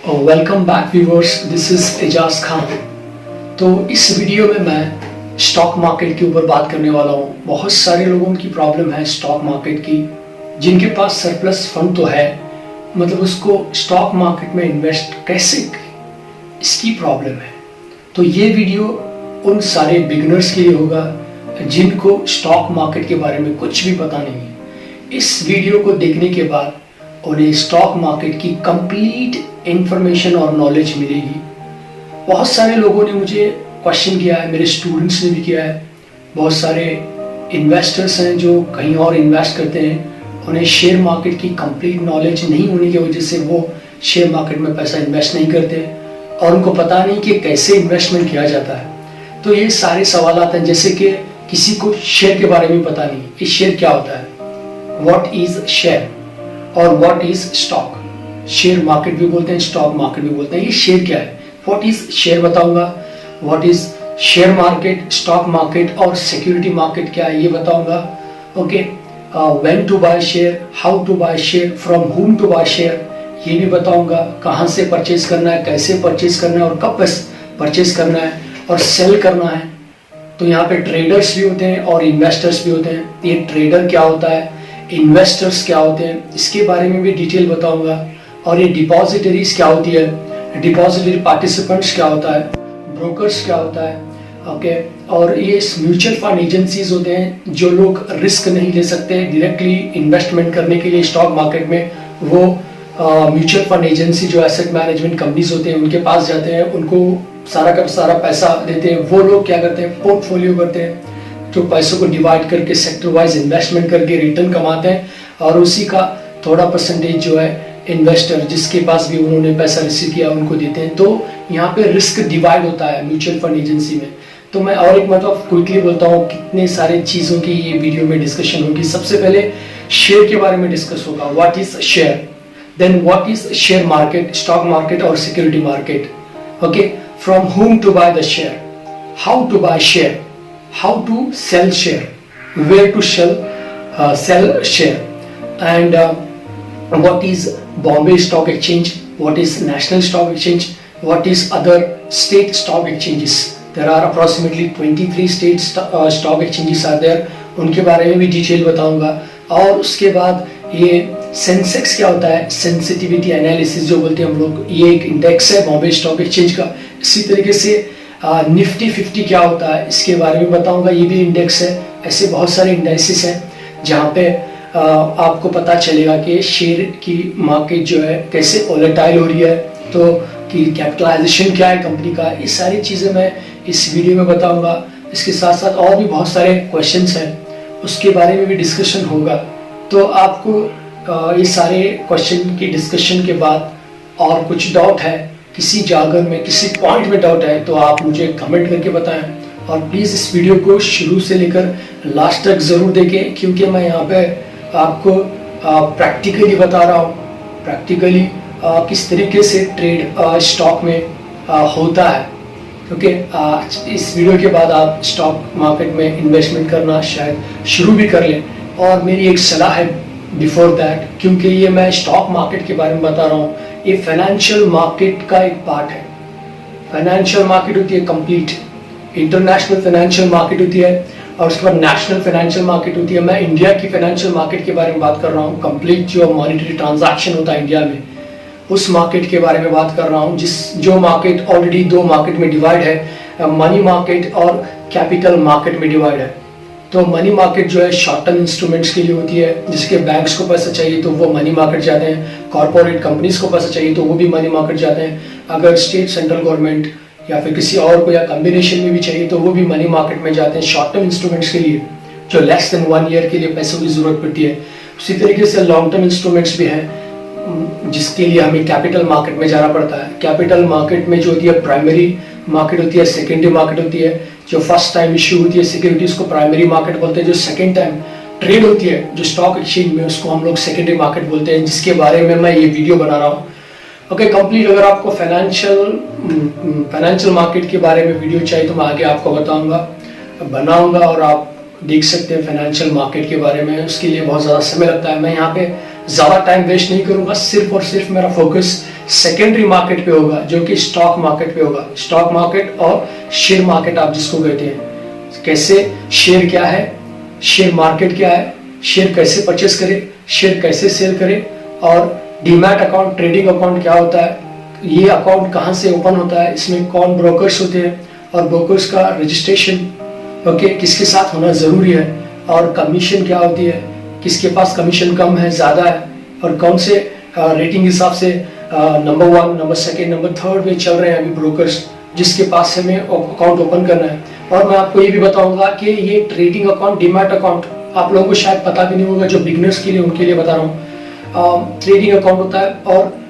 Welcome back viewers, this is Ejaz Khan. तो इस video में मैं स्टॉक मार्केट के ऊपर बात करने वाला हूँ। बहुत सारे लोगों की प्रॉब्लम है स्टॉक मार्केट की, जिनके पास सरप्लस फंड तो है, मतलब उसको स्टॉक मार्केट में इन्वेस्ट कैसे करें, इसकी प्रॉब्लम है। तो ये वीडियो उन सारे बिगिनर्स के लिए होगा जिनको स्टॉक मार्केट के बारे में कुछ भी पता नहीं है। इस वीडियो को देखने के बाद उन्हें स्टॉक मार्केट की कंप्लीट इंफॉर्मेशन और नॉलेज मिलेगी। बहुत सारे लोगों ने मुझे क्वेश्चन किया है, मेरे स्टूडेंट्स ने भी किया है। बहुत सारे इन्वेस्टर्स हैं जो कहीं और इन्वेस्ट करते हैं, उन्हें शेयर मार्केट की कंप्लीट नॉलेज नहीं होने की वजह से वो शेयर मार्केट में पैसा इन्वेस्ट नहीं करते और उनको पता नहीं कि कैसे इन्वेस्टमेंट किया जाता है। तो ये सारे सवाल आते हैं, जैसे कि किसी को शेयर के बारे में पता नहीं कि शेयर क्या होता है, व्हाट इज शेयर और what is stock. Share market भी बोलते हैं, स्टॉक मार्केट भी बोलते हैं। ये शेयर क्या है, व्हाट इज शेयर बताऊंगा, what is share market, stock market और सिक्योरिटी मार्केट क्या है ये बताऊंगा। Okay, when to buy share, how to buy share, from whom to buy share ये भी बताऊंगा। कहाँ से परचेज करना है, कैसे परचेज करना है और कब परचेज करना है और सेल करना है। तो यहाँ पे ट्रेडर्स भी होते हैं और इन्वेस्टर्स भी होते हैं। ये ट्रेडर क्या होता है, इन्वेस्टर्स क्या होते हैं, इसके बारे में भी डिटेल बताऊंगा। और ये डिपॉजिटरीज क्या होती है, डिपॉजिटरी पार्टिसिपेंट्स क्या होता है, ब्रोकर्स क्या होता है। ओके, और ये म्यूचुअल फंड एजेंसीज होते हैं जो लोग रिस्क नहीं ले सकते डायरेक्टली इन्वेस्टमेंट करने के लिए स्टॉक मार्केट में, वो म्यूचुअल फंड एजेंसी जो एसेट मैनेजमेंट कंपनीज होते हैं उनके पास जाते हैं, उनको सारा का सारा पैसा देते हैं। वो लोग क्या करते हैं, पोर्टफोलियो करते हैं, जो पैसों को डिवाइड करके सेक्टर वाइज इन्वेस्टमेंट करके रिटर्न कमाते हैं और उसी का थोड़ा परसेंटेज जो है इन्वेस्टर जिसके पास भी उन्होंने पैसा रिसीव किया उनको देते हैं। तो यहाँ पे रिस्क डिवाइड होता है म्यूचुअल फंड एजेंसी में। तो मैं और एक मतलब क्विकली बोलता हूँ, कितने सारे चीज़ों की ये वीडियो में डिस्कशन होगी। सबसे पहले शेयर के बारे में डिस्कस होगा, what is share, then what is share market, stock market और security market. Okay, from whom to buy the share, how to buy share, how to sell share, where to sell share, and what is Bombay Stock Exchange, what is National Stock Exchange, what is other state stock exchanges. There are approximately 23 state stock exchanges are there, उनके बारे में भी detail बताऊंगा। और उसके बाद ये Sensex क्या होता है, सेंसिटिविटी एनालिसिस जो बोलते हैं हम लोग, ये एक इंडेक्स है बॉम्बे स्टॉक एक्सचेंज का। इसी तरीके से निफ्टी 50 क्या होता है इसके बारे में बताऊंगा, ये भी इंडेक्स है। ऐसे बहुत सारे इंडेक्सेस हैं जहाँ पे आपको पता चलेगा कि शेयर की मार्केट जो है कैसे वोलेटाइल हो रही है, तो कि कैपिटलाइजेशन क्या है कंपनी का। ये सारी चीज़ें मैं इस वीडियो में बताऊंगा। इसके साथ साथ और भी बहुत सारे क्वेश्चंस हैं, उसके बारे में भी डिस्कशन होगा। तो आपको ये सारे क्वेश्चन की डिस्कशन के बाद और कुछ डाउट है, किसी जागर में किसी पॉइंट में डाउट है, तो आप मुझे कमेंट करके बताएं। और प्लीज़ इस वीडियो को शुरू से लेकर लास्ट तक ज़रूर देखें, क्योंकि मैं यहाँ पे आपको प्रैक्टिकली बता रहा हूँ, प्रैक्टिकली किस तरीके से ट्रेड स्टॉक में होता है। क्योंकि इस वीडियो के बाद आप स्टॉक मार्केट में इन्वेस्टमेंट करना शायद शुरू भी कर लें। और मेरी एक सलाह है बिफोर दैट, क्योंकि ये मैं स्टॉक मार्केट के बारे में बता रहा हूँ, ये फाइनेंशियल मार्केट का एक पार्ट है। फाइनेंशियल मार्केट होती है कंप्लीट, इंटरनेशनल फाइनेंशियल मार्केट होती है और उसके बाद नेशनल फाइनेंशियल मार्केट होती है। मैं इंडिया की फाइनेंशियल मार्केट के बारे में बात कर रहा हूँ, कंप्लीट जो मॉनेटरी ट्रांजैक्शन होता है इंडिया में, उस मार्केट के बारे में बात कर रहा हूँ। जो मार्केट ऑलरेडी दो मार्केट में डिवाइड है, मनी मार्केट और कैपिटल मार्केट में डिवाइड है। तो मनी मार्केट जो है शॉर्ट टर्म इंस्ट्रूमेंट्स के लिए होती है, जिसके बैंक्स को पैसा चाहिए तो वो मनी मार्केट जाते हैं, कॉर्पोरेट कंपनीज को पैसा चाहिए तो वो भी मनी मार्केट जाते हैं। अगर स्टेट सेंट्रल गवर्नमेंट या फिर किसी और को या कॉम्बिनेशन में भी चाहिए तो वो भी मनी मार्केट में जाते हैं शॉर्ट टर्म इंस्ट्रूमेंट्स के लिए, जो लेस देन 1 ईयर के लिए पैसों की जरूरत पड़ती है। उसी तरीके से लॉन्ग टर्म इंस्ट्रूमेंट्स भी हैं जिसके लिए हमें कैपिटल मार्केट में जाना पड़ता है। कैपिटल मार्केट में जो होती है प्राइमरी मार्केट होती है, सेकेंडरी मार्केट होती है। जो फर्स्ट टाइम इश्यू होती है सिक्योरिटीज को प्राइमरी मार्केट बोलते हैं, जो सेकेंड टाइम ट्रेड होती है जो स्टॉक एक्सचेंज में, उसको हम लोग सेकेंडरी मार्केट बोलते हैं, जिसके बारे में मैं ये वीडियो बना रहा हूँ। ओके, कंप्लीट अगर आपको फाइनेंशियल मार्केट के बारे में वीडियो चाहिए तो मैं आगे आपको बनाऊंगा और आप देख सकते हैं फाइनेंशियल मार्केट के बारे में। उसके लिए बहुत ज़्यादा समय लगता है, मैं यहाँ पे ज़्यादा टाइम वेस्ट नहीं करूँगा। सिर्फ और सिर्फ मेरा फोकस सेकेंडरी मार्केट पे होगा, जो कि स्टॉक मार्केट पे होगा। स्टॉक मार्केट और शेयर मार्केट आप जिसको कहते हैं। कैसे शेयर क्या है, शेयर मार्केट क्या है, शेयर कैसे परचेस करें, शेयर कैसे सेल करें, और डीमैट अकाउंट, ट्रेडिंग अकाउंट क्या होता है, ये अकाउंट कहाँ से ओपन होता है, इसमें कौन ब्रोकर्स होते हैं, और ब्रोकर्स का रजिस्ट्रेशन किसके साथ होना ज़रूरी है, और कमीशन क्या होती है, किसके पास कमीशन कम है, ज़्यादा है, और कौन से रेटिंग हिसाब से नंबर 1, नंबर 2, नंबर 3 में चल रहे हैं अभी ब्रोकर्स, जिसके पास से हमें अकाउंट ओपन करना है। और मैं आपको ये भी बताऊंगा कि ये ट्रेडिंग अकाउंट, डीमैट अकाउंट आप लोगों को शायद पता भी नहीं होगा, जो बिगनर्स के लिए उनके लिए बता रहा हूँ। ट्रेडिंग अकाउंट होता है और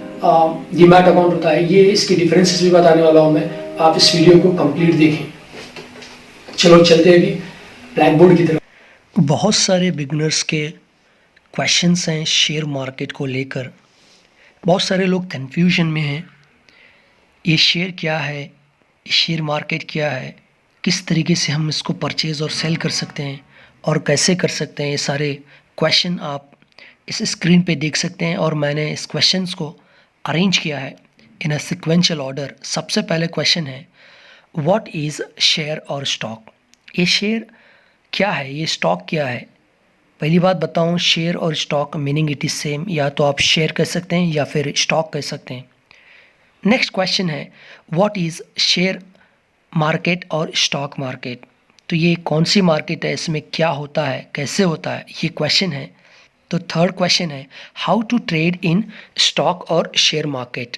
डीमैट अकाउंट होता है, ये इसकी डिफरेंसेस भी बताने वाला हूँ मैं। आप इस वीडियो को कंप्लीट देखें। चलो चलते हैं अभी ब्लैक बोर्ड की तरफ। बहुत सारे बिगनर्स के क्वेश्चंस हैं शेयर मार्केट को लेकर। बहुत सारे लोग कन्फ्यूजन में हैं, ये शेयर क्या है, ये शेयर मार्केट क्या है, किस तरीके से हम इसको परचेज़ और सेल कर सकते हैं और कैसे कर सकते हैं। ये सारे क्वेश्चन आप इस स्क्रीन पे देख सकते हैं, और मैंने इस क्वेश्चंस को अरेंज किया है इन अ सिक्वेंशियल ऑर्डर। सबसे पहले क्वेश्चन है, व्हाट इज़ शेयर और स्टॉक। ये शेयर क्या है, ये स्टॉक क्या है। पहली बात बताऊं, शेयर और stock meaning it is same, या तो आप शेयर कह सकते हैं या फिर स्टॉक कह सकते हैं। नेक्स्ट क्वेश्चन है, व्हाट इज़ शेयर मार्केट और स्टॉक मार्केट। तो ये कौन सी मार्केट है, इसमें क्या होता है, कैसे होता है, ये क्वेश्चन है। तो थर्ड क्वेश्चन है, how to trade in stock और share market.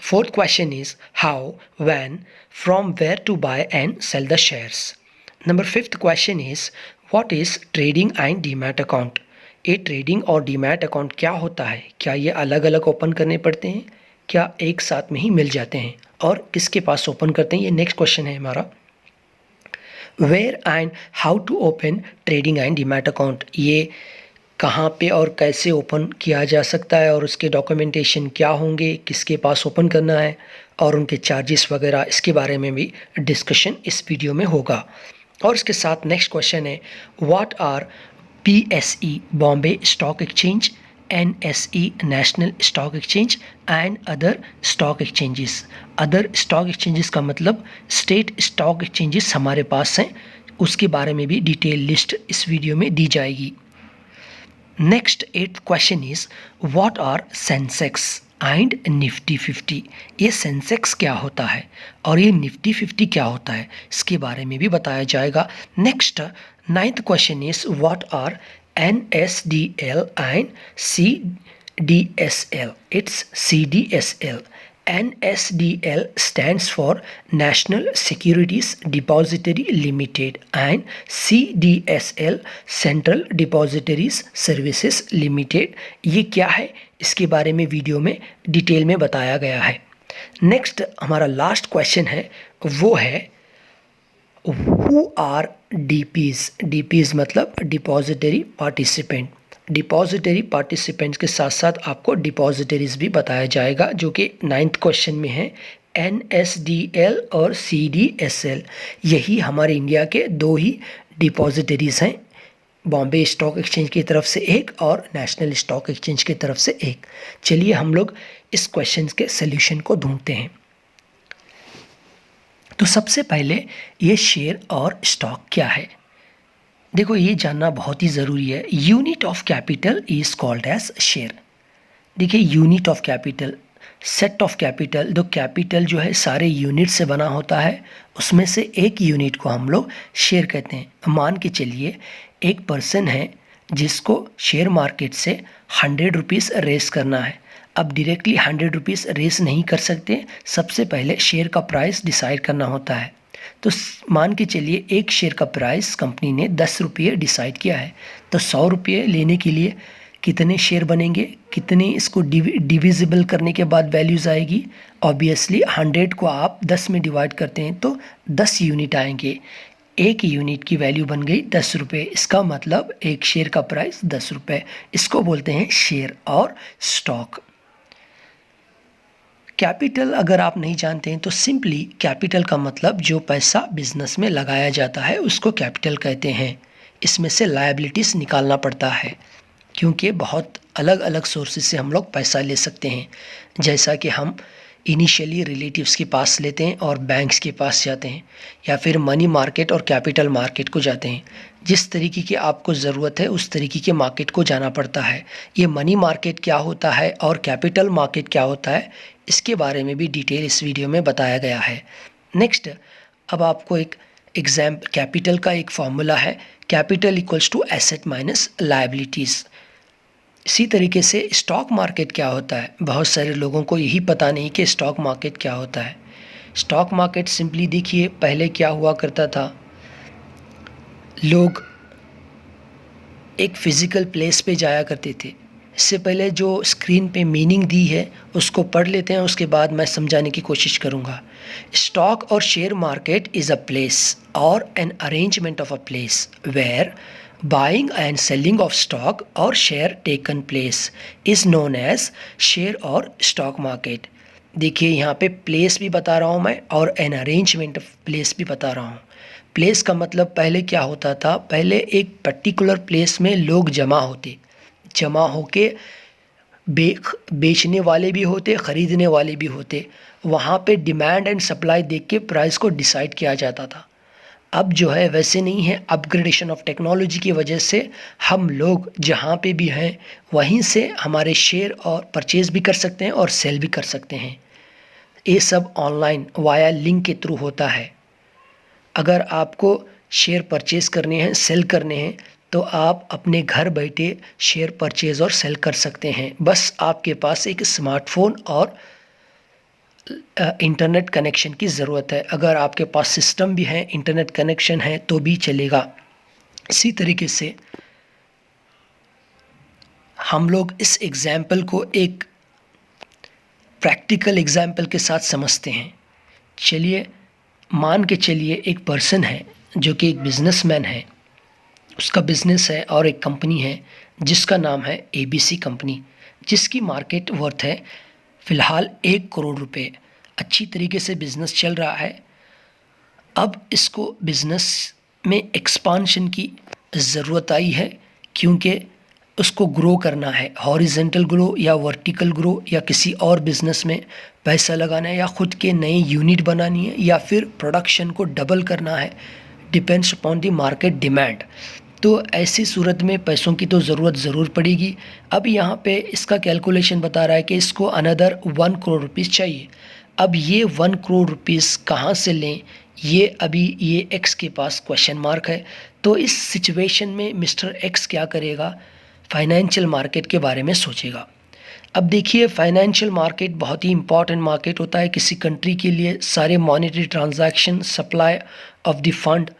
Fourth question is how, when, from where to buy and sell the shares. Number fifth question is what is trading and demat account. ये trading और demat account क्या होता है, क्या ये अलग अलग ओपन करने पड़ते हैं, क्या एक साथ में ही मिल जाते हैं, और किसके पास ओपन करते हैं, ये नेक्स्ट क्वेश्चन है हमारा। Where and how to open trading and demat account, ये कहाँ पे और कैसे ओपन किया जा सकता है, और उसके डॉक्यूमेंटेशन क्या होंगे, किसके पास ओपन करना है, और उनके चार्जेस वगैरह, इसके बारे में भी डिस्कशन इस वीडियो में होगा। और इसके साथ नेक्स्ट क्वेश्चन है, what are BSE Bombay stock exchange, NSE national stock exchange and other stock exchanges. Other stock exchanges का मतलब स्टेट स्टॉक एक्सचेंजेस हमारे पास हैं, उसके बारे में भी डिटेल लिस्ट इस वीडियो में दी जाएगी। Next 8th question is what are Sensex and Nifty 50। ये सेंसेक्स क्या होता है और ये निफ्टी 50 क्या होता है, इसके बारे में भी बताया जाएगा। Next 9th question is what are NSDL and CDSL। It's CDSL। NSDL stands for National Securities Depository Limited and CDSL Central Depositories Services Limited। ये क्या है, इसके बारे में वीडियो में डिटेल में बताया गया है। नेक्स्ट हमारा लास्ट क्वेश्चन है, वो है Who are DPs। DPs मतलब डिपॉजिटरी पार्टिसिपेंट। डिपॉजिटरी पार्टिसिपेंट्स के साथ साथ आपको डिपॉजिटरीज भी बताया जाएगा, जो कि 9th क्वेश्चन में है। NSDL और CDSL यही हमारे इंडिया के दो ही डिपॉजिटरीज हैं, बॉम्बे स्टॉक एक्सचेंज की तरफ से एक और नेशनल स्टॉक एक्सचेंज की तरफ से एक। चलिए हम लोग इस क्वेश्चन के सल्यूशन को ढूंढते हैं। तो सबसे पहले ये शेयर और स्टॉक क्या है, देखो ये जानना बहुत ही ज़रूरी है। Unit of capital is called as share. देखिए unit of capital, set of capital, दो कैपिटल जो है सारे यूनिट से बना होता है, उसमें से एक यूनिट को हम लोग शेयर कहते हैं। मान के चलिए एक पर्सन है जिसको शेयर मार्केट से 100 रुपीज़ रेस करना है। अब डायरेक्टली 100 रुपीज़ रेस नहीं कर सकते, सबसे पहले शेयर का प्राइस डिसाइड करना होता है। तो मान के चलिए एक शेयर का प्राइस कंपनी ने 10 रुपये डिसाइड किया है, तो 100 रुपये लेने के लिए कितने शेयर बनेंगे, कितने इसको डिविजिबल करने के बाद वैल्यूज़ आएगी। ऑब्वियसली 100 को आप 10 में डिवाइड करते हैं तो 10 यूनिट आएंगे। एक यूनिट की वैल्यू बन गई 10 रुपये, इसका मतलब एक शेयर का प्राइस 10 रुपये। इसको बोलते हैं शेयर और स्टॉक। कैपिटल अगर आप नहीं जानते हैं तो सिंपली कैपिटल का मतलब जो पैसा बिजनेस में लगाया जाता है उसको कैपिटल कहते हैं। इसमें से लायबिलिटीज़ निकालना पड़ता है। क्योंकि बहुत अलग अलग सोर्सेज से हम लोग पैसा ले सकते हैं। जैसा कि हम इनिशियली रिलेटिव्स के पास लेते हैं और बैंक्स के पास जाते हैं, या फिर मनी मार्केट और कैपिटल मार्केट को जाते हैं। जिस तरीके की आपको ज़रूरत है उस तरीके के मार्केट को जाना पड़ता है। ये मनी मार्केट क्या होता है और कैपिटल मार्केट क्या होता है, इसके बारे में भी डिटेल इस वीडियो में बताया गया है। नेक्स्ट, अब आपको एक कैपिटल का एक फॉर्मूला है, capital equals to asset minus liabilities. इसी तरीके से स्टॉक मार्केट क्या होता है, बहुत सारे लोगों को यही पता नहीं कि स्टॉक मार्केट क्या होता है। स्टॉक मार्केट सिंपली देखिए, पहले क्या हुआ करता था, लोग एक फिज़िकल प्लेस पे जाया करते थे। इससे पहले जो स्क्रीन पे मीनिंग दी है उसको पढ़ लेते हैं, उसके बाद मैं समझाने की कोशिश करूँगा। स्टॉक और share market is a place और an arrangement of a place where buying and selling of stock or share taken place is known as share और stock market। देखिए यहाँ पे प्लेस भी बता रहा हूँ मैं और एन अरेंजमेंट ऑफ प्लेस भी बता रहा हूँ। प्लेस का मतलब पहले क्या होता था, पहले एक पर्टिकुलर प्लेस में लोग जमा होके बेचने वाले भी होते, ख़रीदने वाले भी होते। वहाँ पे डिमांड एंड सप्लाई देख के प्राइस को डिसाइड किया जाता था। अब जो है वैसे नहीं है, अपग्रेडेशन ऑफ टेक्नोलॉजी की वजह से हम लोग जहाँ पे भी हैं वहीं से हमारे शेयर और परचेज़ भी कर सकते हैं और सेल भी कर सकते हैं। ये सब ऑनलाइन वाया लिंक के थ्रू होता है। अगर आपको शेयर परचेज़ करने हैं, सेल करने हैं, तो आप अपने घर बैठे शेयर परचेज़ और सेल कर सकते हैं। बस आपके पास एक स्मार्टफोन और इंटरनेट कनेक्शन की ज़रूरत है। अगर आपके पास सिस्टम भी है, इंटरनेट कनेक्शन है तो भी चलेगा। इसी तरीके से हम लोग इस एग्ज़ाम्पल को एक प्रैक्टिकल एग्ज़ाम्पल के साथ समझते हैं। चलिए मान के चलिए एक पर्सन है जो कि एक बिजनेसमैन है, उसका बिजनेस है और एक कंपनी है जिसका नाम है ABC कंपनी, जिसकी मार्केट वर्थ है फ़िलहाल 1 करोड़ रुपए। अच्छी तरीके से बिज़नेस चल रहा है। अब इसको बिज़नेस में एक्सपांशन की ज़रूरत आई है, क्योंकि उसको ग्रो करना है, हॉरिजेंटल ग्रो या वर्टिकल ग्रो, या किसी और बिज़नेस में पैसा लगाना है, या ख़ुद के नए यूनिट बनानी है, या फिर प्रोडक्शन को डबल करना है। Depends upon the market demand. तो ऐसी सूरत में पैसों की तो ज़रूरत ज़रूर पड़ेगी। अब यहाँ पे इसका कैलकुलेशन बता रहा है कि इसको अनदर 1 करोड़ रुपीज़ चाहिए। अब ये 1 करोड़ रुपीज़ कहाँ से लें, ये एक्स के पास क्वेश्चन मार्क है। तो इस सिचुएशन में मिस्टर एक्स क्या करेगा, फाइनेंशियल मार्केट के बारे में सोचेगा। अब देखिए, फाइनेंशियल मार्केट बहुत ही इंपॉर्टेंट मार्केट होता है किसी कंट्री के लिए। सारे monetary transaction, supply of the fund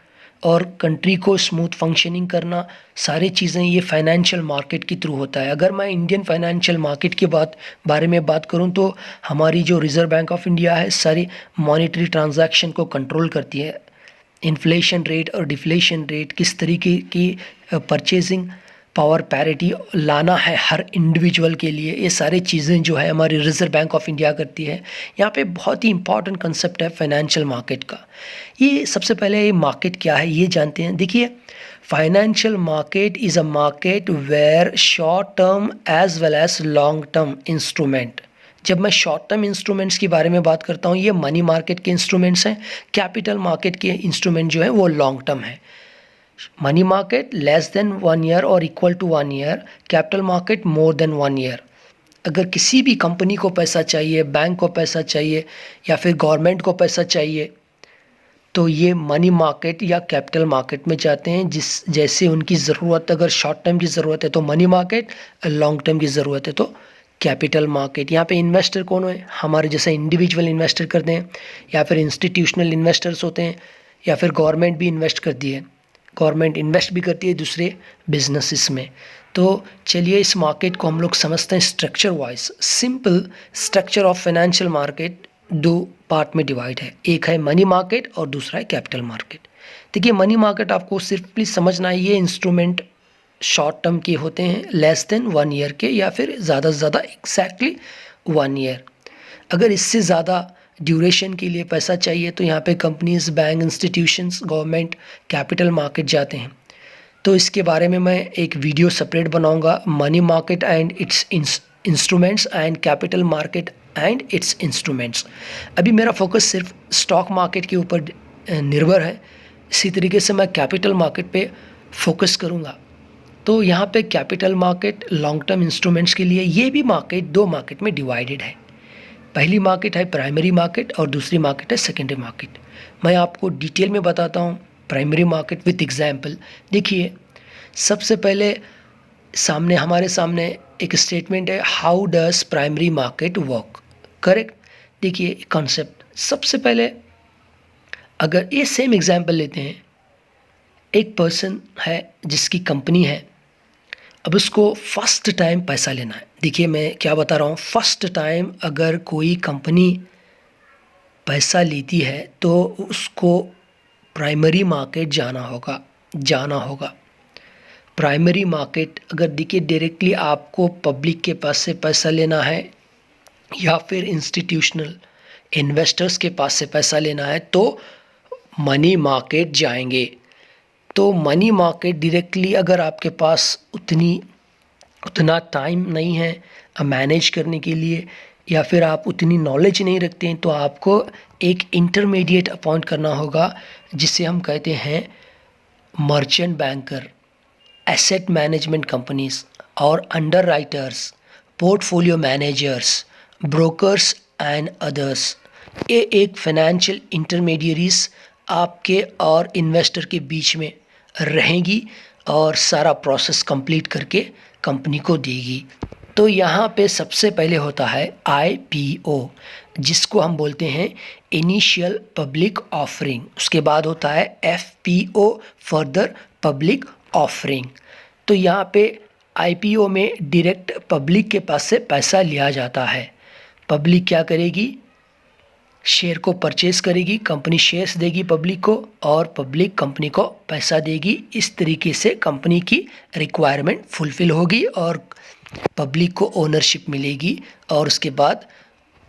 और कंट्री को स्मूथ फंक्शनिंग करना, सारी चीज़ें ये फाइनेंशियल मार्केट के थ्रू होता है। अगर मैं इंडियन फाइनेंशियल मार्केट के बारे में बात करूं तो हमारी जो रिज़र्व बैंक ऑफ इंडिया है सारी मॉनेटरी ट्रांजैक्शन को कंट्रोल करती है। इन्फ्लेशन रेट और डिफ्लेशन रेट, किस तरीके की परचेजिंग पावर पैरिटी लाना है हर इंडिविजुअल के लिए, ये सारी चीज़ें जो है हमारी रिज़र्व बैंक ऑफ इंडिया करती है। यहाँ पे बहुत ही इंपॉर्टेंट कंसेप्ट है फाइनेंशियल मार्केट का। ये सबसे पहले ये मार्केट क्या है ये जानते हैं। देखिए, financial market is a market where short term as well as long term instrument. जब मैं शॉर्ट टर्म इंस्ट्रूमेंट्स के बारे में बात करता हूँ, ये मनी मार्केट के इंस्ट्रूमेंट्स हैं। कैपिटल मार्केट के इंस्ट्रूमेंट जो है वो लॉन्ग टर्म है। Money market less than 1 year और equal to 1 year, capital market more than 1 year. अगर किसी भी कंपनी को पैसा चाहिए, बैंक को पैसा चाहिए या फिर गवर्नमेंट को पैसा चाहिए, तो ये मनी मार्केट या कैपिटल मार्केट में जाते हैं। जैसे उनकी ज़रूरत, अगर शॉर्ट टर्म की ज़रूरत है तो मनी मार्केट, लॉन्ग टर्म की ज़रूरत है तो कैपिटल मार्केट। यहाँ पे इन्वेस्टर कौन है, हमारे जैसे इंडिविजुअल इन्वेस्टर करते हैं, या फिर इंस्टीट्यूशनल इन्वेस्टर्स होते हैं, या फिर गवर्नमेंट भी इन्वेस्ट करती है। गवर्नमेंट इन्वेस्ट भी करती है दूसरे बिजनेसेस में। तो चलिए इस मार्केट को हम लोग समझते हैं structure wise. Simple structure of financial market 2 part में डिवाइड है, एक है मनी मार्केट और दूसरा है कैपिटल मार्केट। देखिए, मनी मार्केट आपको सिर्फ प्लीज समझना है, ये इंस्ट्रूमेंट शॉर्ट टर्म के होते हैं, लेस देन 1 ईयर के, या फिर ज़्यादा से ज़्यादा एग्जैक्टली 1 ईयर। अगर इससे ज़्यादा ड्यूरेशन के लिए पैसा चाहिए तो यहाँ पे companies, bank, institutions, government capital market जाते हैं। तो इसके बारे में मैं एक वीडियो सेपरेट बनाऊंगा, money market and it's instruments and capital market and it's instruments. अभी मेरा फोकस सिर्फ स्टॉक मार्केट के ऊपर निर्भर है, इसी तरीके से मैं कैपिटल मार्केट पे फोकस करूँगा। तो यहाँ पे capital market long term instruments के लिए ये भी मार्केट दो मार्केट में डिवाइडेड है। पहली मार्केट है प्राइमरी मार्केट और दूसरी मार्केट है सेकेंडरी मार्केट। मैं आपको डिटेल में बताता हूँ प्राइमरी मार्केट विथ एग्जाम्पल। देखिए, सबसे पहले हमारे सामने एक स्टेटमेंट है, how does primary market work, correct. देखिए कॉन्सेप्ट, सबसे पहले अगर ये सेम एग्जाम्पल लेते हैं, एक पर्सन है जिसकी कंपनी है, अब उसको फर्स्ट टाइम पैसा लेना है। देखिए मैं क्या बता रहा हूँ, फर्स्ट टाइम अगर कोई कंपनी पैसा लेती है तो उसको प्राइमरी मार्केट जाना होगा। प्राइमरी मार्केट अगर देखिए डायरेक्टली आपको पब्लिक के पास से पैसा लेना है या फिर इंस्टीट्यूशनल इन्वेस्टर्स के पास से पैसा लेना है तो मनी मार्केट जाएंगे। तो मनी मार्केट डायरेक्टली अगर आपके पास उतना टाइम नहीं है मैनेज करने के लिए या फिर आप उतनी नॉलेज नहीं रखते हैं, तो आपको एक इंटरमीडिएट अपॉइंट करना होगा जिसे हम कहते हैं merchant banker, asset management companies और underwriters, portfolio managers, brokers and others. ये एक फाइनेंशियल इंटरमीडियरीज आपके और इन्वेस्टर के बीच में रहेंगी और सारा प्रोसेस कंप्लीट करके कंपनी को देगी। तो यहाँ पे सबसे पहले होता है IPO, जिसको हम बोलते हैं इनिशियल पब्लिक ऑफरिंग। उसके बाद होता है FPO, फर्दर पब्लिक ऑफरिंग। तो यहाँ पे IPO में डायरेक्ट पब्लिक के पास से पैसा लिया जाता है। पब्लिक क्या करेगी, शेयर को परचेस करेगी, कंपनी शेयर्स देगी पब्लिक को और पब्लिक कंपनी को पैसा देगी। इस तरीके से कंपनी की रिक्वायरमेंट फुलफ़िल होगी और पब्लिक को ओनरशिप मिलेगी और उसके बाद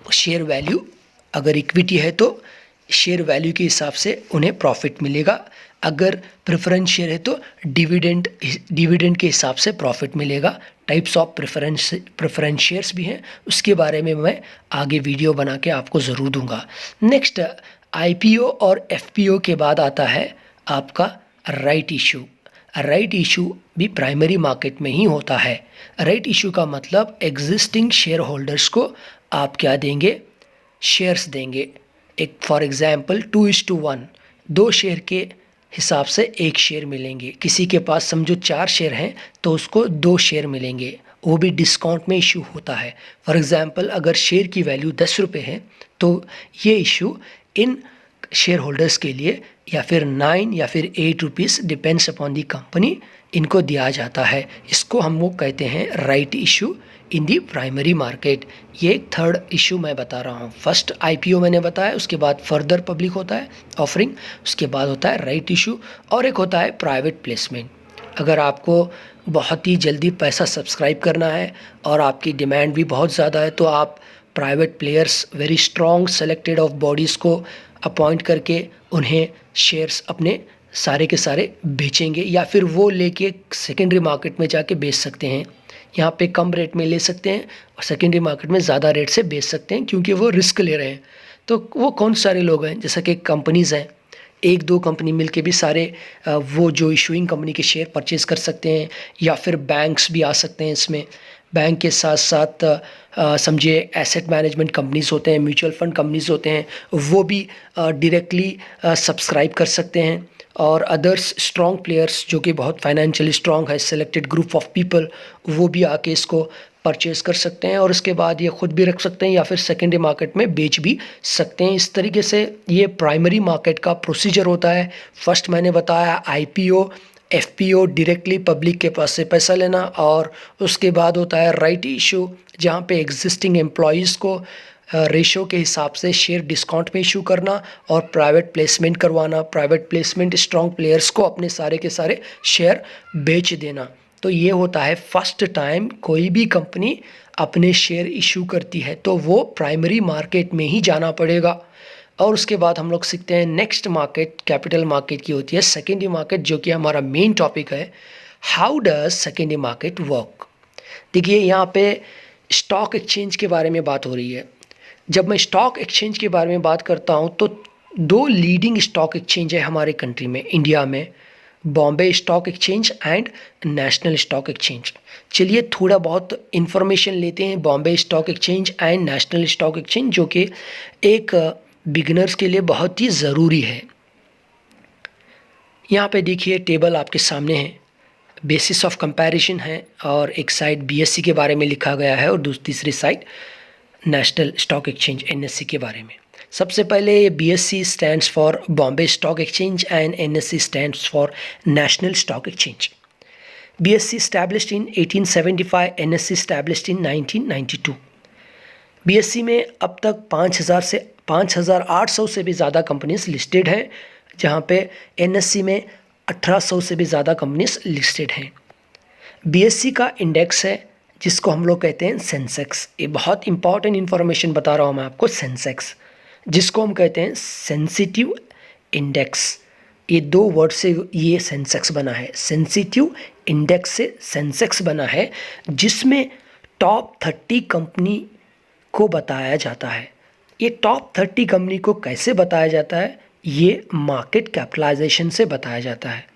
शेयर वैल्यू, अगर इक्विटी है तो शेयर वैल्यू के हिसाब से उन्हें प्रॉफिट मिलेगा, अगर प्रेफरेंस शेयर है तो डिविडेंड के हिसाब से प्रॉफिट मिलेगा। टाइप्स ऑफ प्रेफरेंस शेयर्स भी हैं, उसके बारे में मैं आगे वीडियो बना के आपको ज़रूर दूंगा। नेक्स्ट IPO और FPO के बाद आता है आपका राइट इशू। राइट इशू भी प्राइमरी मार्केट में ही होता है। राइट इशू का मतलब एग्जिस्टिंग शेयर होल्डर्स को आप क्या देंगे, शेयर्स देंगे। एक फॉर एग्जांपल 2:1, 2 शेयर के हिसाब से 1 शेयर मिलेंगे। किसी के पास समझो 4 शेयर हैं तो उसको 2 शेयर मिलेंगे, वो भी डिस्काउंट में इशू होता है। फॉर एग्जांपल अगर शेयर की वैल्यू 10 रुपये है तो ये इशू इन शेयर होल्डर्स के लिए या फिर 9 या फिर 8 rupees depends upon the company इनको दिया जाता है। इसको हम वो कहते हैं right issue in the primary market. ये थर्ड इशू मैं बता रहा हूँ। फर्स्ट IPO मैंने बताया, उसके बाद फर्दर पब्लिक होता है ऑफरिंग, उसके बाद होता है राइट इशू और एक होता है प्राइवेट प्लेसमेंट। अगर आपको बहुत ही जल्दी पैसा सब्सक्राइब करना है और आपकी डिमांड भी बहुत ज़्यादा है तो आप private players, very strong selected of bodies को अपॉइंट करके उन्हें शेयर्स अपने सारे के सारे बेचेंगे या फिर वो लेके सेकेंडरी मार्केट में जाके बेच सकते हैं। यहाँ पे कम रेट में ले सकते हैं और सेकेंडरी मार्केट में ज़्यादा रेट से बेच सकते हैं क्योंकि वो रिस्क ले रहे हैं। तो वो कौन सारे लोग हैं, जैसा कि कंपनीज़ हैं, 1-2 कंपनी मिलके भी सारे वो जो इशूइंग कंपनी के शेयर परचेज़ कर सकते हैं या फिर बैंक्स भी आ सकते हैं इसमें। बैंक के साथ साथ समझिए एसेट मैनेजमेंट कंपनीज़ होते हैं, म्यूचुअल फंड कंपनीज़ होते हैं, वो भी डायरेक्टली सब्सक्राइब कर सकते हैं और अदर्स स्ट्रॉन्ग प्लेयर्स जो कि बहुत फाइनेंशियली स्ट्रॉन्ग है, सेलेक्टेड ग्रुप ऑफ पीपल, वो भी आके इसको परचेज कर सकते हैं और उसके बाद ये खुद भी रख सकते हैं या फिर सेकेंडरी मार्केट में बेच भी सकते हैं। इस तरीके से ये प्राइमरी मार्केट का प्रोसीजर होता है। फर्स्ट मैंने बताया IPO, FPO डायरेक्टली पब्लिक के पास से पैसा लेना और उसके बाद होता है राइट इशू जहाँ पे एग्जिस्टिंग एम्प्लॉयज़ को रेशो के हिसाब से शेयर डिस्काउंट में इशू करना और प्राइवेट प्लेसमेंट करवाना। प्राइवेट प्लेसमेंट स्ट्रॉन्ग प्लेयर्स को अपने सारे के सारे शेयर बेच देना। तो ये होता है फर्स्ट टाइम कोई भी कंपनी अपने शेयर इशू करती है तो वो प्राइमरी मार्केट में ही जाना पड़ेगा। और उसके बाद हम लोग सीखते हैं नेक्स्ट मार्केट कैपिटल मार्केट की होती है सेकेंडरी मार्केट, जो कि हमारा मेन टॉपिक है। How does secondary market work. देखिए यहाँ पे स्टॉक एक्सचेंज के बारे में बात हो रही है। जब मैं स्टॉक एक्सचेंज के बारे में बात करता हूँ तो दो लीडिंग स्टॉक एक्सचेंज है हमारे कंट्री में, इंडिया में, Bombay stock exchange and national stock exchange. चलिए थोड़ा बहुत इन्फॉर्मेशन लेते हैं Bombay stock exchange and national stock exchange, जो कि एक बिगिनर्स के लिए बहुत ही ज़रूरी है। यहाँ पे देखिए टेबल आपके सामने है, बेसिस ऑफ कंपैरिजन है, और एक साइड बीएससी के बारे में लिखा गया है और तीसरी side national stock exchange NSC के बारे में। सबसे पहले ये BSc stands for Bombay stock exchange and NSC stands for national stock exchange. BSc established in 1875, NSE established in 1992। BSc में अब तक 5,800 से भी ज़्यादा कंपनीज लिस्टेड हैं, जहाँ पे NSE में 1,800 से भी ज़्यादा कंपनीज लिस्टेड हैं। BSc का इंडेक्स है जिसको हम लोग कहते हैं सेंसेक्स। ये बहुत इंपॉर्टेंट इन्फॉर्मेशन बता रहा हूँ मैं आपको। सेंसेक्स जिसको हम कहते हैं सेंसिटिव इंडेक्स, ये दो वर्ड से ये सेंसेक्स बना है। सेंसिटिव इंडेक्स से सेंसेक्स बना है, जिसमें टॉप 30 कंपनी को बताया जाता है। ये टॉप 30 कंपनी को कैसे बताया जाता है? ये मार्केट कैपिटलाइजेशन से बताया जाता है।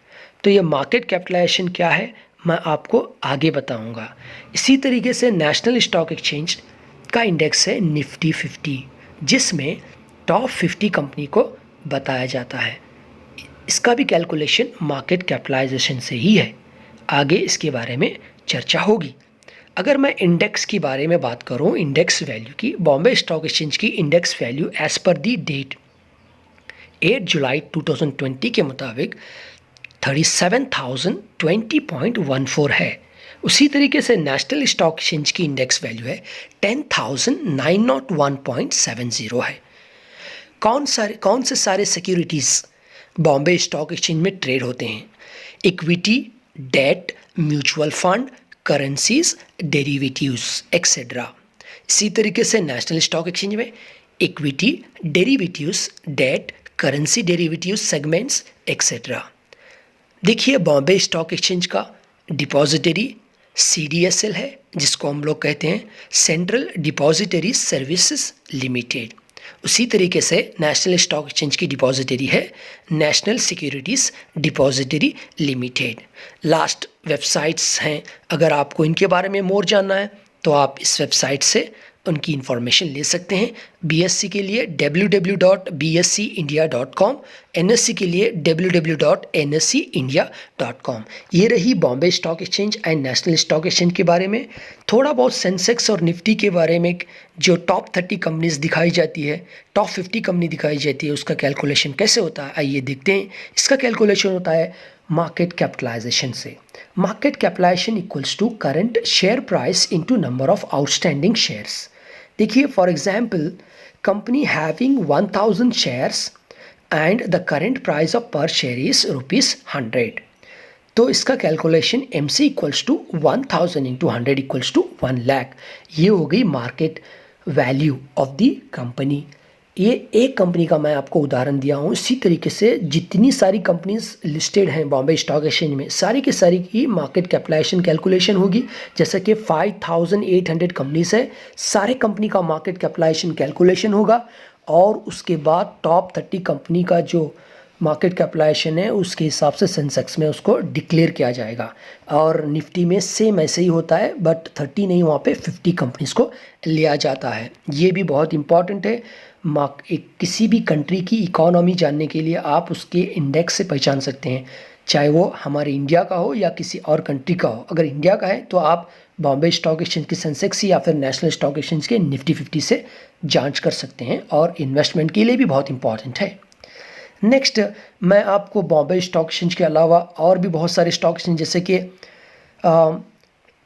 तो ये मार्केट कैपिटलाइजेशन क्या है मैं आपको आगे बताऊंगा। इसी तरीके से नेशनल स्टॉक एक्सचेंज का इंडेक्स है निफ्टी 50, जिसमें टॉप 50 कंपनी को बताया जाता है। इसका भी कैलकुलेशन मार्केट कैपिटलाइजेशन से ही है। आगे इसके बारे में चर्चा होगी। अगर मैं इंडेक्स के बारे में बात करूं, इंडेक्स वैल्यू की, बॉम्बे स्टॉक एक्सचेंज की इंडेक्स वैल्यू एज पर दी डेट 8 जुलाई 2020 के मुताबिक 37,020.14 है। उसी तरीके से नेशनल स्टॉक एक्सचेंज की इंडेक्स वैल्यू है 10,901.70 है। कौन से सारे सिक्योरिटीज़ बॉम्बे स्टॉक एक्सचेंज में ट्रेड होते हैं? Equity, debt, mutual fund, currencies, derivatives etcetera. इसी तरीके से नेशनल स्टॉक एक्सचेंज में equity, derivatives, debt, currency derivatives segments etcetera. देखिए बॉम्बे स्टॉक एक्सचेंज का डिपॉजिटरी CDSL है, जिसको हम लोग कहते हैं सेंट्रल डिपॉजिटरी सर्विसेज लिमिटेड। उसी तरीके से नेशनल स्टॉक एक्सचेंज की डिपॉजिटरी है national securities depository limited. Last websites हैं, अगर आपको इनके बारे में मोर जानना है तो आप इस वेबसाइट से उनकी इन्फॉर्मेशन ले सकते हैं। BSc के लिए www.bscindia.com, NSC के लिए www.nscindia.com। ये रही Bombay stock exchange and national stock exchange के बारे में। थोड़ा बहुत सेंसेक्स और निफ्टी के बारे में, जो टॉप 30 कंपनीज दिखाई जाती है, टॉप 50 कंपनी दिखाई जाती है, उसका कैलकुलेशन कैसे होता है आइए देखते हैं। इसका कैलकुलेशन होता है मार्केट कैपिटलाइजेशन से। Market capitalisation equals to current share price into number of outstanding shares. देखिए for example, company having 1000 shares and the current price of per share is ₹100। तो इसका calculation MC equals to 1000 into 100 equals to 1 lakh. ये हो गई market value of the company. ये एक company का मैं आपको उदाहरण दिया हूँ। इसी तरीके से जितनी सारी कंपनीज लिस्टेड हैं बॉम्बे स्टॉक एक्सचेंज में, सारी की सारी की मार्केट कैपिटलाइजेशन कैलकुलेशन होगी। जैसे कि 5800 कंपनीज है, सारे कंपनी का मार्केट कैपिटलाइजेशन कैलकुलेशन होगा, और उसके बाद टॉप 30 कंपनी का जो मार्केट कैपिटलाइजेशन है उसके हिसाब से सेंसेक्स में उसको डिक्लेयर किया जाएगा। और निफ्टी में सेम ऐसे ही होता है, बट 30 नहीं, वहाँ पे 50 कंपनीज को लिया जाता है। ये भी बहुत इंपॉर्टेंट है। किसी भी कंट्री की इकोनॉमी जानने के लिए आप उसके इंडेक्स से पहचान सकते हैं, चाहे वो हमारे इंडिया का हो या किसी और कंट्री का हो। अगर इंडिया का है तो आप बॉम्बे स्टॉक एक्सचेंज की सेंसेक्स या फिर नेशनल स्टॉक एक्सचेंज के निफ्टी 50 से जांच कर सकते हैं, और इन्वेस्टमेंट के लिए भी बहुत इंपॉर्टेंट है। नेक्स्ट मैं आपको बॉम्बे स्टॉक एक्सचेंज के अलावा और भी बहुत सारे स्टॉक एक्सचेंज, जैसे कि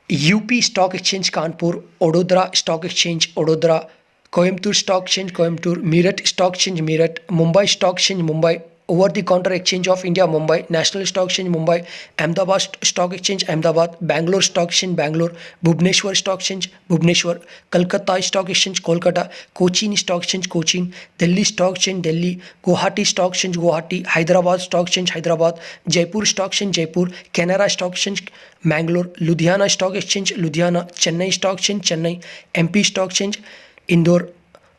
UP stock exchange Kanpur, Vadodara stock exchange Vadodara, Coimbatore stock exchange Coimbatore, Meerut stock exchange Meerut, Mumbai stock exchange Mumbai, over the counter exchange of India Mumbai, national stock exchange Mumbai, Ahmedabad stock exchange Ahmedabad, Bangalore stock exchange Bangalore, Bhubaneswar stock exchange Bhubaneswar, Calcutta stock exchange Kolkata, Cochin stock exchange Cochin, Delhi stock exchange Delhi, Guwahati stock exchange Guwahati, Hyderabad stock exchange Hyderabad, Jaipur stock exchange Jaipur, Canara stock exchange Mangalore, Ludhiana stock exchange Ludhiana, Chennai stock exchange Chennai, MP stock exchange Indore,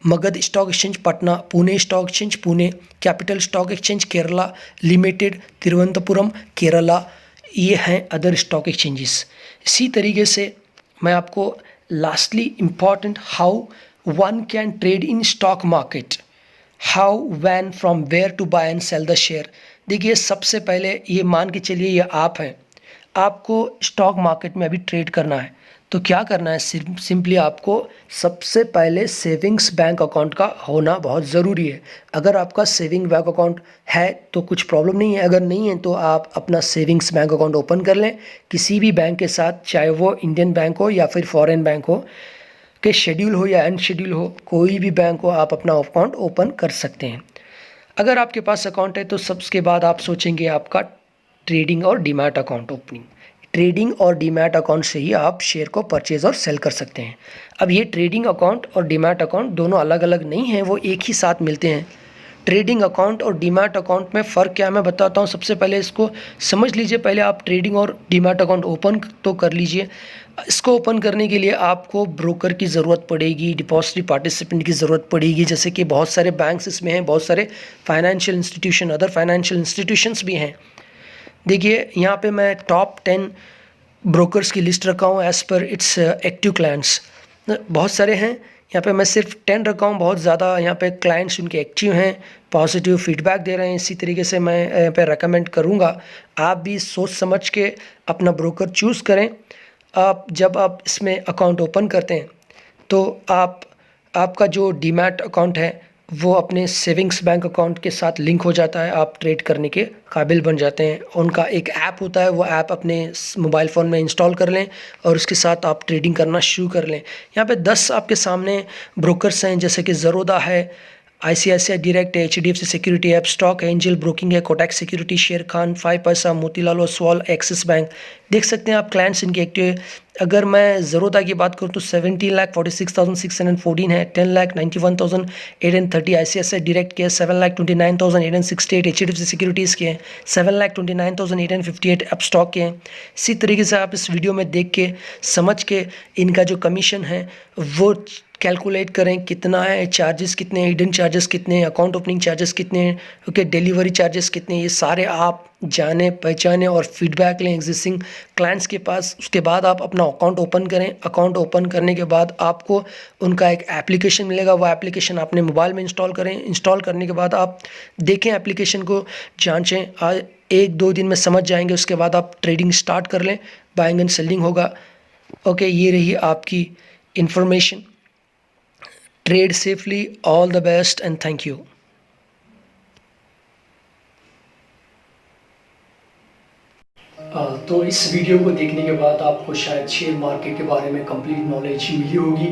Magadh stock exchange Patna, Pune stock exchange Pune, capital stock exchange Kerala limited Thiruvananthapuram Kerala, ये हैं other stock exchanges. इसी तरीके से मैं आपको lastly important how one can trade in stock market, how one from where to buy and sell the share. देखिए सबसे पहले ये मान के चलिए ये आप हैं, आपको स्टॉक मार्केट में अभी ट्रेड करना है तो क्या करना है, सिंपली आपको सबसे पहले सेविंग्स बैंक अकाउंट का होना बहुत ज़रूरी है। अगर आपका सेविंग बैंक अकाउंट है तो कुछ प्रॉब्लम नहीं है, अगर नहीं है तो आप अपना सेविंग्स बैंक अकाउंट ओपन कर लें किसी भी बैंक के साथ, चाहे वो इंडियन बैंक हो या फिर फॉरेन बैंक हो, के शेड्यूल हो या अनशेड्यूल हो, कोई भी बैंक हो आप अपना अकाउंट ओपन कर सकते हैं। अगर आपके पास अकाउंट है तो सबके बाद आप सोचेंगे आपका ट्रेडिंग और डीमैट अकाउंट ओपनिंग। ट्रेडिंग और डीमैट अकाउंट से ही आप शेयर को परचेज़ और सेल कर सकते हैं। अब ये ट्रेडिंग अकाउंट और डीमैट अकाउंट दोनों अलग अलग नहीं हैं, वो एक ही साथ मिलते हैं। ट्रेडिंग अकाउंट और डीमैट अकाउंट में फ़र्क क्या है मैं बताता हूँ। सबसे पहले इसको समझ लीजिए, पहले आप ट्रेडिंग और डीमैट अकाउंट ओपन तो कर लीजिए। इसको ओपन करने के लिए आपको ब्रोकर की ज़रूरत पड़ेगी, डिपॉजिटरी पार्टिसिपेंट की ज़रूरत पड़ेगी, जैसे कि बहुत सारे बैंक्स इसमें हैं, बहुत सारे financial institution, other financial institutions भी हैं। देखिए यहाँ पे मैं टॉप 10 ब्रोकर्स की लिस्ट रखा हूँ as per it's active clients. बहुत सारे हैं, यहाँ पे मैं सिर्फ 10 रखा हूँ, बहुत ज़्यादा यहाँ पे क्लाइंट्स उनके एक्टिव हैं, पॉजिटिव फीडबैक दे रहे हैं। इसी तरीके से मैं यहाँ पे रेकमेंड करूँगा आप भी सोच समझ के अपना ब्रोकर चूज़ करें। आप जब आप इसमें अकाउंट ओपन करते हैं तो आपका जो डीमैट अकाउंट है वो अपने सेविंग्स बैंक अकाउंट के साथ लिंक हो जाता है, आप ट्रेड करने के काबिल बन जाते हैं। उनका एक ऐप होता है, वो ऐप अपने मोबाइल फ़ोन में इंस्टॉल कर लें और उसके साथ आप ट्रेडिंग करना शुरू कर लें। यहाँ पे 10 आपके सामने ब्रोकर्स हैं, जैसे कि ज़रोदा है, ICICI डायरेक्ट है, HDFC security app, stock angel broking है, कोटक सिक्योरिटी, शेर खान, 5 पैसा, मोतीलाल ओसवाल, एक्सिस बैंक। देख सकते हैं आप क्लाइंट्स इनके एक्टिव है। अगर मैं ज़रोदा की बात करूँ तो 17,46,614 है, 10,91,830 ICICI डायरेक्ट के, 7,29,868 HDFC सिक्योरिटीज़ के हैं, 7,29,858 ऐप स्टॉक के हैं। इसी तरीके से आप इस वीडियो में देख के समझ के इनका जो कमीशन है वो कैलकुलेट करें कितना है, चार्जेस कितने हैं, हिडन चार्जेस कितने हैं, अकाउंट ओपनिंग चार्जेस कितने हैं, ओके, डिलीवरी चार्जेस कितने हैं, ये सारे आप जाने पहचाने और फीडबैक लें एग्जिस्टिंग क्लाइंट्स के पास। उसके बाद आप अपना अकाउंट ओपन करें। अकाउंट ओपन करने के बाद आपको उनका एक एप्लीकेशन मिलेगा, वो एप्लीकेशन अपने मोबाइल में इंस्टॉल करें। इंस्टॉल करने के बाद आप देखें एप्लीकेशन को, जाँचें, 1-2 दिन में समझ जाएंगे। उसके बाद आप ट्रेडिंग स्टार्ट कर लें, बाइंग एंड सेलिंग होगा। ओके, ये रही आपकी information. Trade safely, all the best and thank you. तो इस वीडियो को देखने के बाद आपको शायद शेयर मार्केट के बारे में कंप्लीट नॉलेज मिली होगी।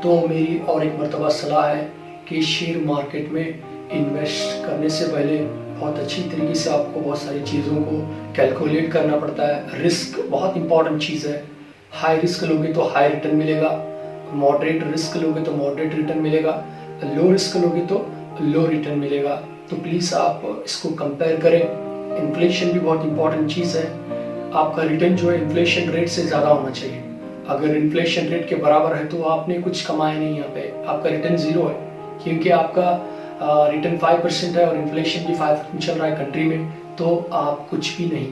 तो मेरी और एक मर्तबा सलाह है कि शेयर मार्केट में इन्वेस्ट करने से पहले बहुत अच्छी तरीके से आपको बहुत सारी चीज़ों को कैलकुलेट करना पड़ता है। रिस्क बहुत इंपॉर्टेंट चीज़ है। हाई रिस्क लोगे तो हाई रिटर्न मिलेगा, मॉडरेट रिस्क लोगे तो मॉडरेट रिटर्न मिलेगा, लो रिस्क लोगे तो लो रिटर्न मिलेगा। तो प्लीज़ आप इसको कंपेयर करें। इन्फ्लेशन भी बहुत इंपॉर्टेंट चीज़ है। आपका रिटर्न जो है इन्फ्लेशन रेट से ज़्यादा होना चाहिए। अगर इन्फ्लेशन रेट के बराबर है तो आपने कुछ कमाया नहीं, यहाँ पे आपका रिटर्न ज़ीरो है, क्योंकि आपका रिटर्न 5% है और इन्फ्लेशन भी 5% चल रहा है कंट्री में, तो आप कुछ भी नहीं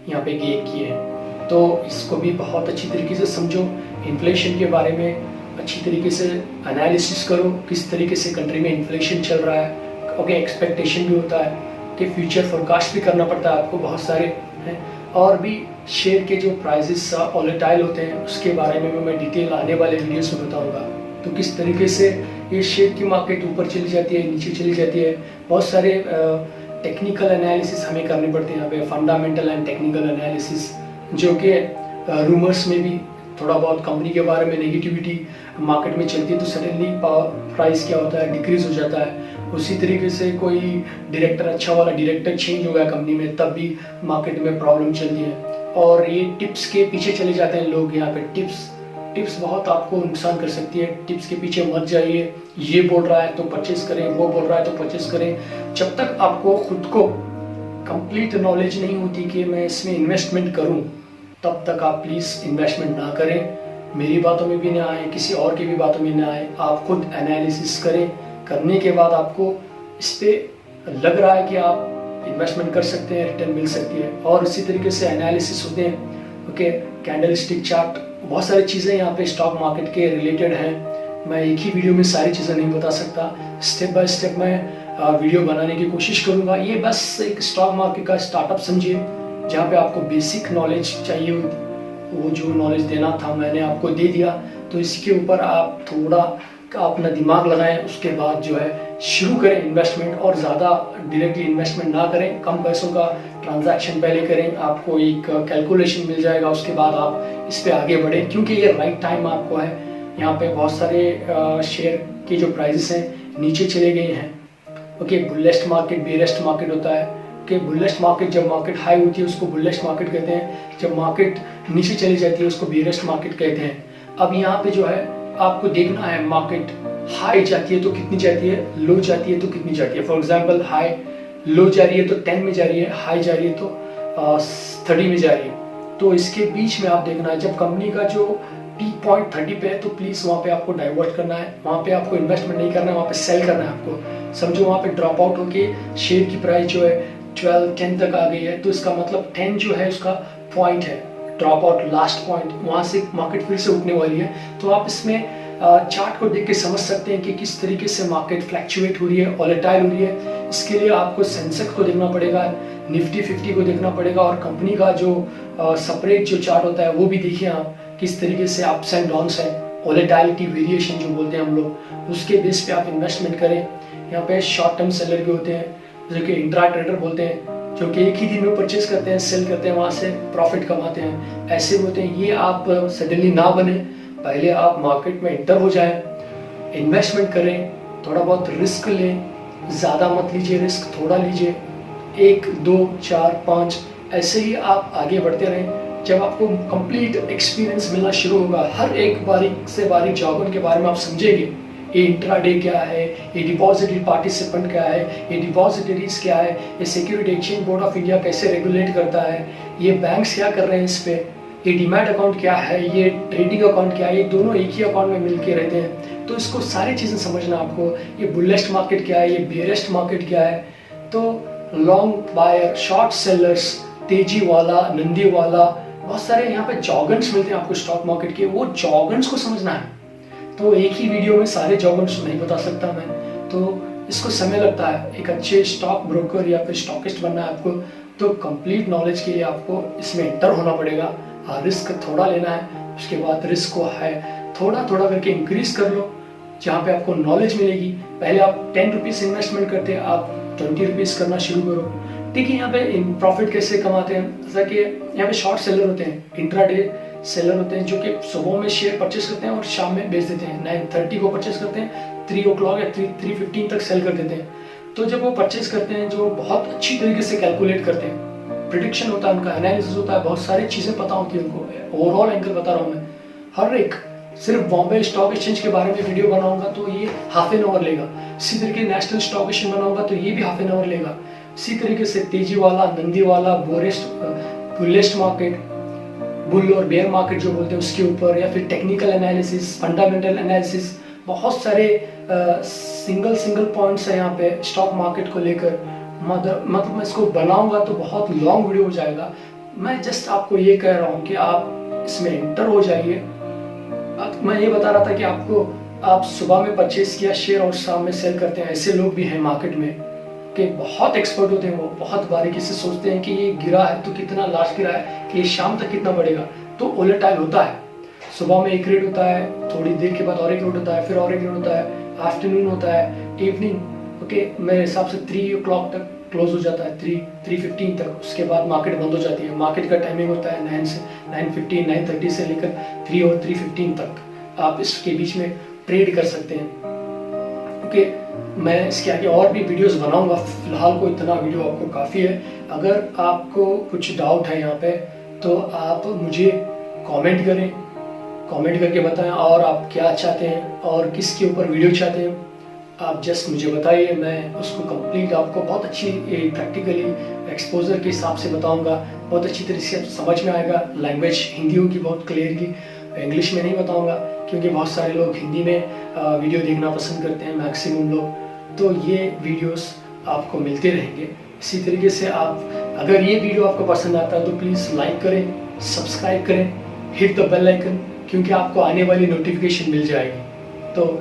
यहाँ पे गेन किए हैं। तो इसको भी बहुत अच्छी तरीके से समझो। इन्फ्लेशन के बारे में अच्छी तरीके से एनालिसिस करो, किस तरीके से कंट्री में इन्फ्लेशन चल रहा है। ओके, एक्सपेक्टेशन भी होता है कि फ्यूचर फोरकास्ट भी करना पड़ता है आपको, बहुत सारे हैं। और भी शेयर के जो प्राइजेस वोलेटाइल होते हैं उसके बारे में मैं डिटेल आने वाले वीडियोस में बताऊंगा। तो किस तरीके से ये शेयर की मार्केट ऊपर चली जाती है, नीचे चली जाती है, बहुत सारे टेक्निकल एनालिसिस हमें करने पड़ते हैं यहाँ पे, फंडामेंटल एंड टेक्निकल एनालिसिस, जो कि रूमर्स में भी थोड़ा बहुत कंपनी के बारे में नेगेटिविटी मार्केट में चलती है तो सडनली प्राइस क्या होता है, डिक्रीज हो जाता है। उसी तरीके से कोई डायरेक्टर, अच्छा वाला डायरेक्टर चेंज हो गया कंपनी में, तब भी मार्केट में प्रॉब्लम चलती है। और ये टिप्स के पीछे चले जाते हैं लोग। यहाँ पे टिप्स बहुत आपको नुकसान कर सकती है। टिप्स के पीछे मत जाइए। ये बोल रहा है तो परचेस करें, वो बोल रहा है तो परचेस करें। जब तक आपको खुद को कंप्लीट नॉलेज नहीं होती कि मैं इसमें इन्वेस्टमेंट करूं, तब तक आप प्लीज़ इन्वेस्टमेंट ना करें। मेरी बातों में भी ना आए, किसी और की भी बातों में ना आए। आप खुद एनालिसिस करें। करने के बाद आपको इस पर लग रहा है कि आप इन्वेस्टमेंट कर सकते हैं, रिटर्न मिल सकती है। और इसी तरीके से एनालिसिस होते हैं। ओके, कैंडल स्टिक चार्ट, बहुत सारी चीज़ें यहाँ पे स्टॉक मार्केट के रिलेटेड हैं। मैं एक ही वीडियो में सारी चीज़ें नहीं बता सकता। स्टेप बाय स्टेप मैं वीडियो बनाने की कोशिश करूँगा। ये बस एक स्टॉक मार्केट का स्टार्टअप समझिए, जहाँ पे आपको बेसिक नॉलेज चाहिए। वो जो नॉलेज देना था मैंने आपको दे दिया। तो इसके ऊपर आप थोड़ा अपना दिमाग लगाएं। उसके बाद जो है शुरू करें इन्वेस्टमेंट। और ज़्यादा डायरेक्टली इन्वेस्टमेंट ना करें, कम पैसों का ट्रांजैक्शन पहले करें। आपको एक कैलकुलेशन मिल जाएगा, उसके बाद आप इस पर आगे बढ़ें, क्योंकि ये राइट टाइम आपको है। यहाँ पे बहुत सारे शेयर के जो प्राइसेस हैं नीचे चले गए हैं। Okay, bullish market, bearish market होता है। कि बुलिश मार्केट, जब मार्केट हाई होती है उसको बुलिश मार्केट कहते हैं। जब मार्केट नीचे चली जाती है उसको बेरिश मार्केट कहते हैं। अब यहाँ पे जो है आपको देखना है, मार्केट हाई जाती है तो कितनी जाती है, लो जाती है तो कितनी जाती है। फॉर एग्जांपल हाई, लो जा रही है तो 10 में जा रही है, हाई जा रही है तो 30 में जा रही है। तो इसके बीच में आप देखना है, जब कंपनी का जो पीक पॉइंट 30 पे है तो प्लीज वहाँ पे आपको डाइवर्ट करना है। वहाँ पे आपको इन्वेस्टमेंट नहीं करना है, वहाँ पे सेल करना है आपको। समझो वहाँ पे ड्रॉप आउट होके शेयर की प्राइस जो है 10 तक आ गई है, तो इसका मतलब 10 जो है उसका पॉइंट है, ड्रॉप आउट लास्ट पॉइंट। वहाँ से मार्केट फिर से उठने वाली है। तो आप इसमें चार्ट को देख के समझ सकते हैं कि किस तरीके से मार्केट फ्लैक्चुएट हो रही है, वॉलेटाइल हो रही है। इसके लिए आपको सेंसेक्स को देखना पड़ेगा, निफ्टी 50 को देखना पड़ेगा, और कंपनी का जो सेपरेट जो चार्ट होता है वो भी देखिए आप, किस तरीके से अप्स एंड डाउन्स है, वॉलेटिलिटी वेरिएशन जो बोलते हैं हम लोग, उसके बेस पे आप इन्वेस्टमेंट करें। यहाँ पे शॉर्ट टर्म सेलर भी होते हैं जो कि इंट्रा ट्रेडर बोलते हैं, जो कि एक ही दिन में परचेज करते हैं, सेल करते हैं, वहाँ से प्रॉफिट कमाते हैं। ऐसे होते हैं। ये आप सडनली ना बने, पहले आप मार्केट में एंटर हो जाएं, इन्वेस्टमेंट करें, थोड़ा बहुत रिस्क लें, ज़्यादा मत लीजिए रिस्क, थोड़ा लीजिए, 1 2 4 5 ऐसे ही आप आगे बढ़ते रहें। जब आपको कंप्लीट एक्सपीरियंस मिलना शुरू होगा, हर एक बारीक से बारीक जॉब के बारे में आप समझेंगे। ये इंट्राडे क्या है, ये डिपॉजिटरी पार्टिसिपेंट क्या है, ये डिपॉजिटरीज क्या है, ये security exchange board of India कैसे रेगुलेट करता है, ये बैंक्स क्या कर रहे हैं इस पे, ये डीमैट अकाउंट क्या है, ये ट्रेडिंग अकाउंट क्या है, ये दोनों एक ही अकाउंट में मिलके रहते हैं। तो इसको सारी चीज़ें समझना आपको। ये बुलिश मार्केट क्या है, ये बेरिश मार्केट क्या है। तो लॉन्ग बायर, शॉर्ट सेलर्स, तेजी वाला, नंदी वाला, बहुत सारे यहाँ पे जॉगन्स मिलते हैं आपको स्टॉक मार्केट के। वो जॉगन्स को समझना है। तो एक ही वीडियो में सारे जॉगन्स नहीं बता सकता मैं, तो इसको समय लगता है। एक अच्छे स्टॉक ब्रोकर या फिर स्टॉकिस्ट बनना है आपको, तो कंप्लीट नॉलेज के लिए आपको इसमें एंटर होना पड़ेगा। रिस्क थोड़ा लेना है, उसके बाद रिस्क को है थोड़ा थोड़ा करके इंक्रीज कर लो, जहाँ पे आपको नॉलेज मिलेगी। पहले आप 10 रुपीज़ इन्वेस्टमेंट करते हैं, आप 20 रुपीज़ करना शुरू करो। ठीक है, यहाँ पे प्रॉफिट कैसे कमाते हैं, जैसा कि यहाँ पे शॉर्ट सेलर होते हैं, इंट्राडे सेलर होते हैं, जो कि सुबह में शेयर परचेस करते हैं और शाम में बेच देते हैं। 9:30 को परचेस करते हैं, 3 o'clock या 3:15 तक सेल कर देते हैं। तो जब वो परचेस करते हैं, जो बहुत अच्छी तरीके से कैलकुलेट करते हैं, प्रिडिक्शन होता है उनका, एनालिसिस होता है, बहुत सारी चीज़ें पता होती है उनको। ओवरऑल एंकर बता रहा हूँ मैं, हर एक सिर्फ बॉम्बे स्टॉक एक्सचेंज के बारे में वीडियो बनाऊंगा तो ये ½ एन आवर लेगा। इसी तरीके नेशनल स्टॉक एक्सचेंज बनाऊंगा तो ये भी ½ एन आवर लेगा। इसी तरीके से तेजी वाला, नंदी वाला, बुलिश मार्केट, बुल और बेयर मार्केट जो बोलते हैं उसके ऊपर, या फिर टेक्निकल एनालिसिस, फंडामेंटल एनालिसिस, बहुत सारे सिंगल पॉइंट्स है यहाँ पे स्टॉक मार्केट को लेकर। मतलब मैं इसको बनाऊंगा तो बहुत लॉन्ग वीडियो हो जाएगा। मैं जस्ट आपको ये कह रहा हूँ कि आप इसमें एंटर हो जाइए। मैं ये बता रहा था कि आप सुबह में परचेस किया शेयर और शाम में सेल करते हैं। ऐसे लोग भी हैं मार्केट में कि बहुत एक्सपर्ट होते हैं, वो बहुत बारीकी से सोचते हैं कि ये गिरा है तो कितना लास्ट गिरा है, कि ये शाम तक कितना बढ़ेगा। तो वोलेटाइल होता है, सुबह में एक रेट होता है, थोड़ी देर के बाद और एक रेट होता है, फिर और एक रेट होता है, आफ्टरनून होता है, इवनिंग। ओके, मेरे हिसाब से 3 o'clock तक क्लोज हो जाता है, 3:15 तक। उसके बाद मार्केट बंद हो जाती है। मार्केट का टाइमिंग होता है 9:30 से लेकर 3 और 3:15 तक। आप इसके बीच में ट्रेड कर सकते हैं। क्योंकि मैं इसके आगे और भी वीडियोस बनाऊंगा। फिलहाल को इतना वीडियो आपको काफ़ी है। अगर आपको कुछ डाउट है यहाँ पे तो आप मुझे कमेंट करें, कमेंट करके बताएं और आप क्या चाहते हैं और किसके ऊपर वीडियो चाहते हैं। आप जस्ट मुझे बताइए, मैं उसको कंप्लीट आपको बहुत अच्छी प्रैक्टिकली एक्सपोजर के हिसाब से बताऊंगा। बहुत अच्छी तरीके से समझ में आएगा। लैंग्वेज हिंदी होगी बहुत क्लियरली, इंग्लिश में नहीं बताऊंगा क्योंकि बहुत सारे लोग हिंदी में वीडियो देखना पसंद करते हैं, मैक्सिमम लोग। तो ये वीडियोस आपको मिलते रहेंगे। इसी तरीके से आप अगर ये वीडियो आपको पसंद आता है तो प्लीज़ लाइक करें, सब्सक्राइब करें, हिट द बेल आइकन, क्योंकि आपको आने वाली नोटिफिकेशन मिल जाएगी। तो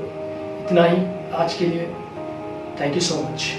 इतना ही आज के लिए। Thank you so much.